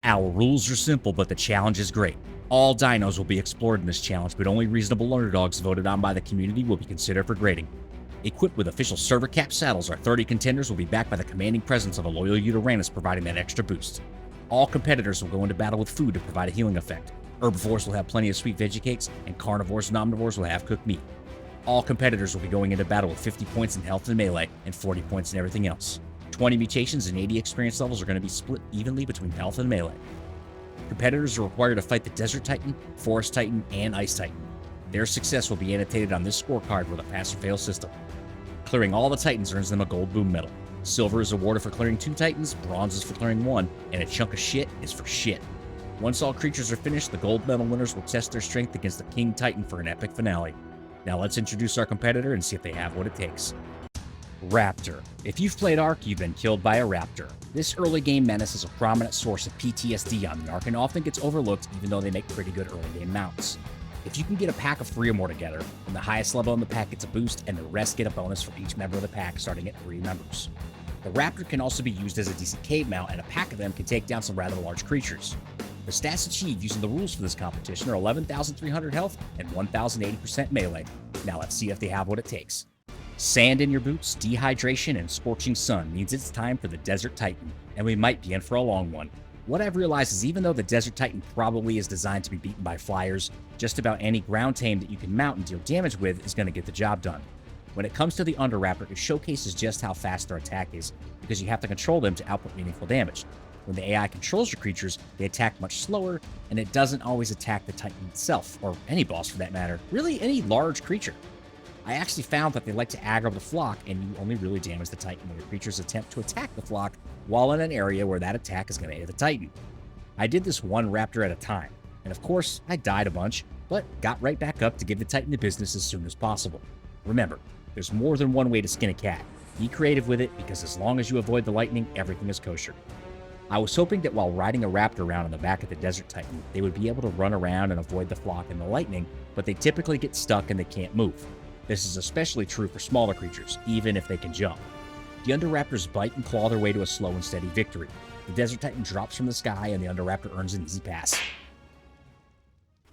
Our rules are simple, but the challenge is great. All dinos will be explored in this challenge, but only reasonable underdogs voted on by the community will be considered for grading. Equipped with official server cap saddles, our 30 contenders will be backed by the commanding presence of a loyal Uranus providing that extra boost. All competitors will go into battle with food to provide a healing effect. Herbivores will have plenty of sweet veggie cakes, and carnivores and omnivores will have cooked meat. All competitors will be going into battle with 50 points in health and melee, and 40 points in everything else. 20 mutations and 80 experience levels are going to be split evenly between health and melee. Competitors are required to fight the Desert Titan, Forest Titan, and Ice Titan. Their success will be annotated on this scorecard with a pass-or-fail system. Clearing all the Titans earns them a gold boom medal. Silver is awarded for clearing 2 Titans, bronze is for clearing 1, and a chunk of shit is for shit. Once all creatures are finished, the gold medal winners will test their strength against the King Titan for an epic finale. Now let's introduce our competitor and see if they have what it takes. Raptor. If you've played Ark, you've been killed by a Raptor. This early game menace is a prominent source of PTSD on the Ark and often gets overlooked even though they make pretty good early game mounts. If you can get a pack of 3 or more together, then the highest level in the pack gets a boost and the rest get a bonus for each member of the pack starting at 3 members. The Raptor can also be used as a decent cave mount, and a pack of them can take down some rather large creatures. The stats achieved using the rules for this competition are 11,300 health and 1,080% melee. Now let's see if they have what it takes. Sand in your boots, dehydration, and scorching sun means it's time for the Desert Titan, and we might be in for a long one. What I've realized is even though the Desert Titan probably is designed to be beaten by flyers, just about any ground tame that you can mount and deal damage with is going to get the job done. When it comes to the Raptor, it showcases just how fast their attack is, because you have to control them to output meaningful damage. When the AI controls your creatures, they attack much slower, and it doesn't always attack the Titan itself, or any boss for that matter, really any large creature. I actually found that they like to aggro the flock, and you only really damage the Titan when your creatures attempt to attack the flock while in an area where that attack is going to hit the Titan. I did this one Raptor at a time, and of course, I died a bunch, but got right back up to give the Titan the business as soon as possible. Remember, there's more than one way to skin a cat. Be creative with it, because as long as you avoid the lightning, everything is kosher. I was hoping that while riding a Raptor around on the back of the Desert Titan, they would be able to run around and avoid the flock and the lightning, but they typically get stuck and they can't move. This is especially true for smaller creatures, even if they can jump. The Raptors bite and claw their way to a slow and steady victory. The Desert Titan drops from the sky and the Raptor earns an easy pass.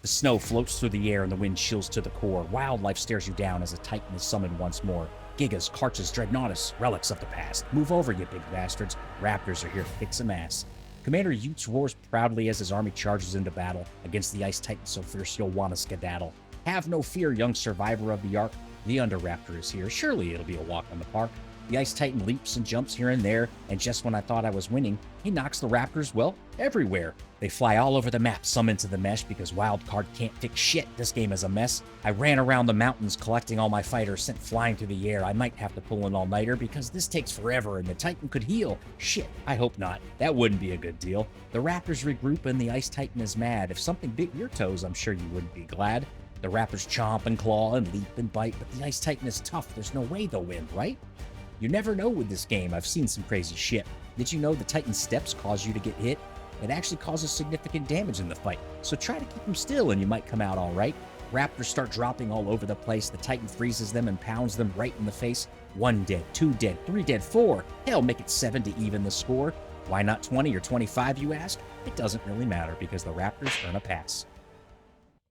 The snow floats through the air and the wind chills to the core. Wildlife stares you down as a Titan is summoned once more. Gigas, Karchas, Dreadnoughtus, relics of the past. Move over, you big bastards. Raptors are here to kick some ass. Commander Utes roars proudly as his army charges into battle against the Ice Titan so fierce you'll want to skedaddle. Have no fear, young survivor of the Ark. The Raptor is here. Surely it'll be a walk in the park. The Ice Titan leaps and jumps here and there, and just when I thought I was winning, he knocks the Raptors, well, everywhere. They fly all over the map, some into the mesh, because Wildcard can't fix shit. This game is a mess. I ran around the mountains collecting all my fighters, sent flying through the air. I might have to pull an all-nighter, because this takes forever, and the Titan could heal. Shit, I hope not. That wouldn't be a good deal. The Raptors regroup, and the Ice Titan is mad. If something bit your toes, I'm sure you wouldn't be glad. The Raptors chomp and claw and leap and bite, but the Ice Titan is tough. There's no way they'll win, right? You never know with this game. I've seen some crazy shit. Did you know the Titan's steps cause you to get hit? It actually causes significant damage in the fight, so try to keep them still and you might come out alright. Raptors start dropping all over the place. The Titan freezes them and pounds them right in the face. 1 dead, 2 dead, 3 dead, 4. Hell, make it 7 to even the score. Why not 20 or 25, you ask? It doesn't really matter because the Raptors earn a pass.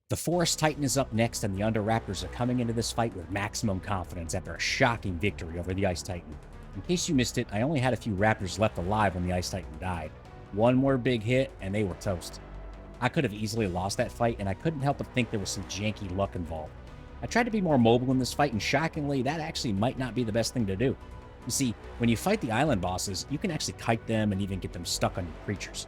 The Forest Titan is up next, and the Raptors are coming into this fight with maximum confidence after a shocking victory over the Ice Titan. In case you missed it, I only had a few Raptors left alive when the Ice Titan died. One more big hit, and they were toast. I could have easily lost that fight, and I couldn't help but think there was some janky luck involved. I tried to be more mobile in this fight, and shockingly, that actually might not be the best thing to do. You see, when you fight the island bosses, you can actually kite them and even get them stuck on your creatures.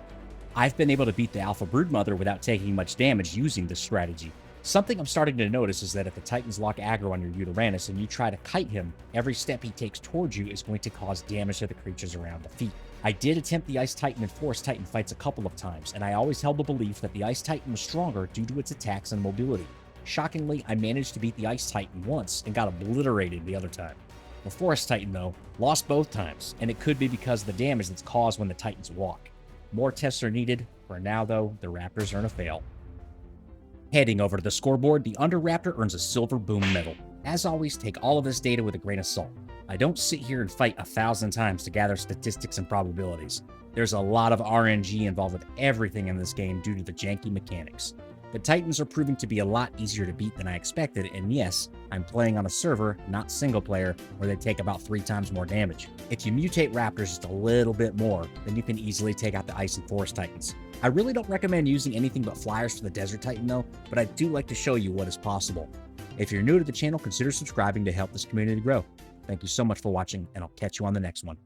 I've been able to beat the Alpha Broodmother without taking much damage using this strategy. Something I'm starting to notice is that if the Titans lock aggro on your Uranus and you try to kite him, every step he takes towards you is going to cause damage to the creatures around the feet. I did attempt the Ice Titan and Forest Titan fights a couple of times, and I always held the belief that the Ice Titan was stronger due to its attacks and mobility. Shockingly, I managed to beat the Ice Titan once and got obliterated the other time. The Forest Titan, though, lost both times, and it could be because of the damage that's caused when the Titans walk. More tests are needed. For now, though, the Raptors earn a fail. Heading over to the scoreboard, the Raptor earns a silver boom medal. As always, take all of this data with a grain of salt. I don't sit here and fight 1,000 times to gather statistics and probabilities. There's a lot of RNG involved with everything in this game due to the janky mechanics. The Titans are proving to be a lot easier to beat than I expected, and yes, I'm playing on a server, not single player, where they take about 3 times more damage. If you mutate Raptors just a little bit more, then you can easily take out the Ice and Forest Titans. I really don't recommend using anything but flyers for the Desert Titan though, but I do like to show you what is possible. If you're new to the channel, consider subscribing to help this community grow. Thank you so much for watching, and I'll catch you on the next one.